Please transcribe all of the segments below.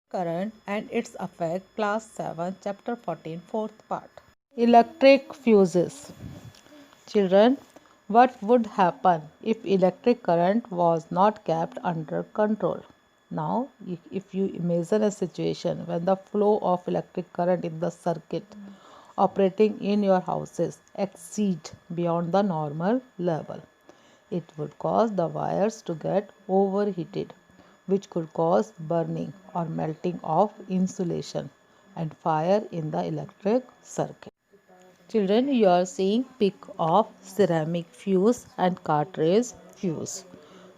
Current and its effect, class 7, chapter 14, fourth part. Electric fuses. Children, what would happen if electric current was not kept under control? Now, if you imagine a situation when the flow of electric current in the circuit operating in your houses exceed beyond the normal level, it would cause the wires to get overheated, which could cause burning or melting of insulation and fire in the electric circuit. Children, you are seeing pic of ceramic fuse and cartridge fuse.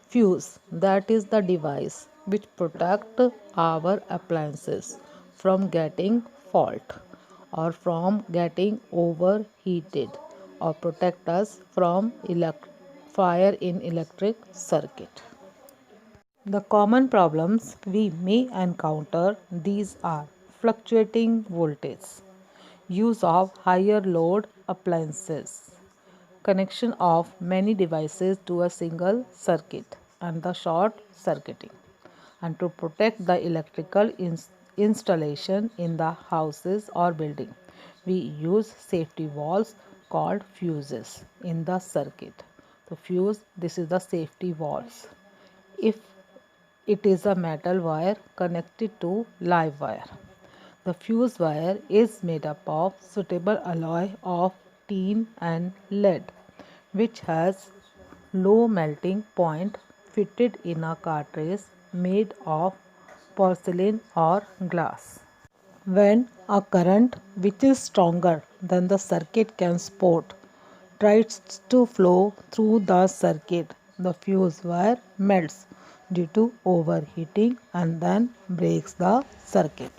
Fuse, that is the device which protect our appliances from getting fault or from getting overheated or protect us from fire in electric circuit. The common problems we may encounter these are fluctuating voltage, use of higher load appliances, connection of many devices to a single circuit, and the short circuiting. And to protect the electrical installation in the houses or building, we use safety valves called fuses in the circuit. So fuse, this is the safety valves. If it is a metal wire connected to live wire. The fuse wire is made up of suitable alloy of tin and lead, which has low melting point fitted in a cartridge made of porcelain or glass. When a current which is stronger than the circuit can support tries to flow through the circuit, the fuse wire melts due to overheating and then breaks the circuit.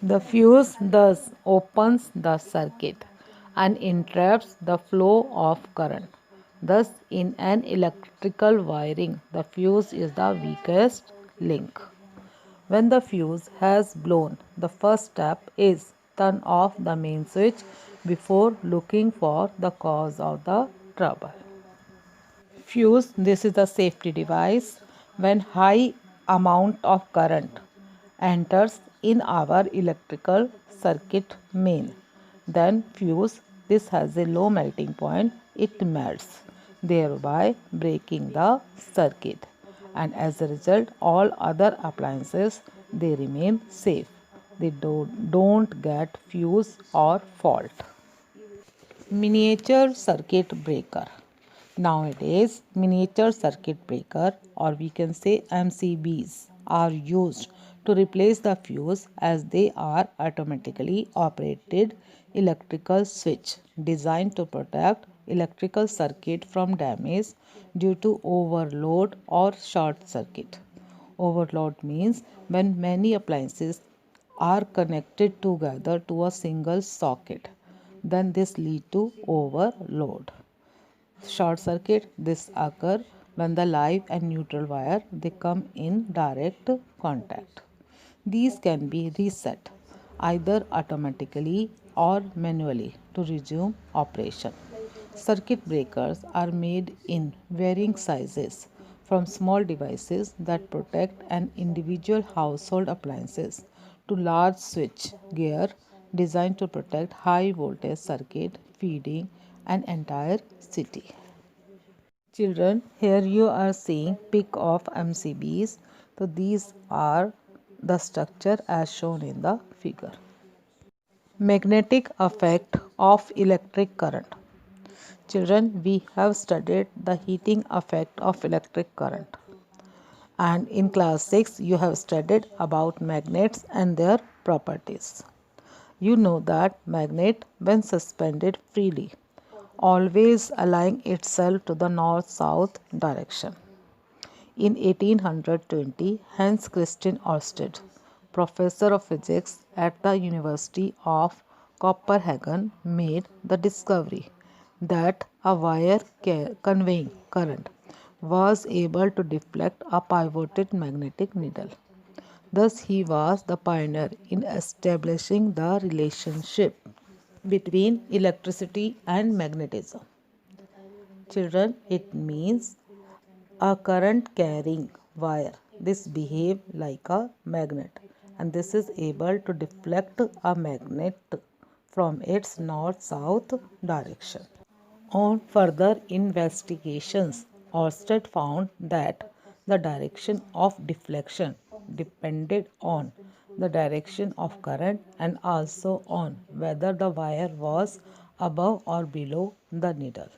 The fuse thus opens the circuit and interrupts the flow of current. Thus, in an electrical wiring, the fuse is the weakest link. When the fuse has blown, the first step is turn off the main switch before looking for the cause of the trouble. Fuse, this is the safety device. When high amount of current enters in our electrical circuit main, then fuse, this has a low melting point, it melts, thereby breaking the circuit, and as a result all other appliances, they remain safe, they don't get fuse or fault. Miniature circuit breaker. Nowadays, miniature circuit breaker, or we can say MCBs, are used to replace the fuse as they are automatically operated electrical switch designed to protect electrical circuit from damage due to overload or short circuit. Overload means when many appliances are connected together to a single socket, then this lead to overload. Short circuit, this occur when the live and neutral wire they come in direct contact. These can be reset either automatically or manually to resume operation. Circuit breakers are made in varying sizes, from small devices that protect an individual household appliances to large switch gear designed to protect high voltage circuit feeding an entire city. Children, here you are seeing pic of MCBs. So these are the structure as shown in the figure. Magnetic effect of electric current. Children, we have studied the heating effect of electric current. And in class 6, you have studied about magnets and their properties. You know that magnet, when suspended freely, always align itself to the north-south direction. In 1820, Hans Christian Ørsted, professor of physics at the University of Copenhagen, made the discovery that a wire conveying current was able to deflect a pivoted magnetic needle. Thus, he was the pioneer in establishing the relationship between electricity and magnetism. Children, it means a current carrying wire this behave like a magnet, and this is able to deflect a magnet from its north-south direction. On further investigations, Oersted found that the direction of deflection depended on the direction of current and also on whether the wire was above or below the needle.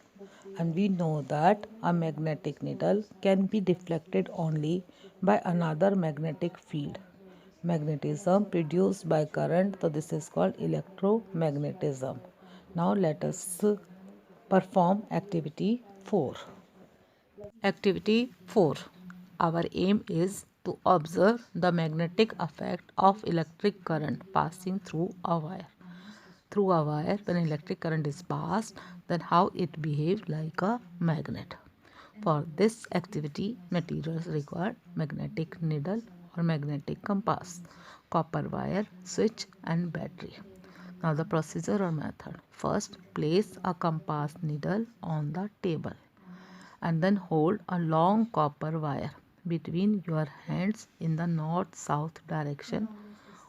And we know that a magnetic needle can be deflected only by another magnetic field. Magnetism produced by current, so this is called electromagnetism. Now let us perform activity 4. Activity 4. Our aim is to observe the magnetic effect of electric current passing through a wire. Through a wire, when electric current is passed, then how it behaves like a magnet. For this activity, materials require magnetic needle or magnetic compass, copper wire, switch and battery. Now the procedure or method. First, place a compass needle on the table and then hold a long copper wire between your hands in the north-south direction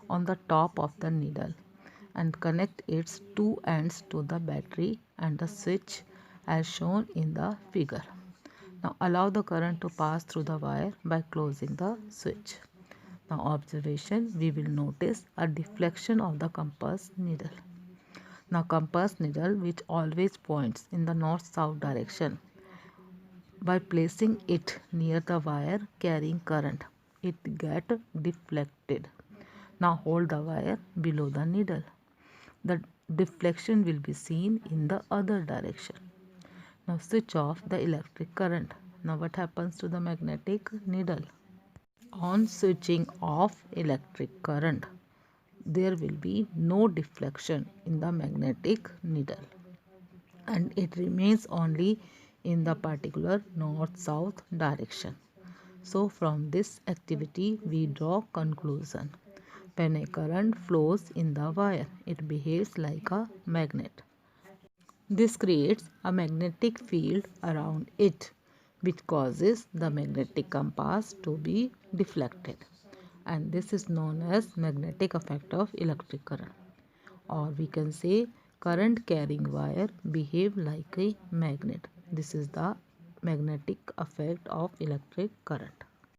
on the top of the needle and connect its two ends to the battery and the switch as shown in the figure. Now allow the current to pass through the wire by closing the switch. Now observation, we will notice a deflection of the compass needle. Now compass needle which always points in the north-south direction. By placing it near the wire carrying current, it get deflected. Now hold the wire below the needle. The deflection will be seen in the other direction. Now switch off the electric current. Now what happens to the magnetic needle? On switching off electric current, there will be no deflection in the magnetic needle and it remains only in the particular north-south direction. So from this activity we draw conclusion. When a current flows in the wire, it behaves like a magnet. This creates a magnetic field around it which causes the magnetic compass to be deflected, and this is known as magnetic effect of electric current, or we can say current carrying wire behave like a magnet. This is the magnetic effect of electric current.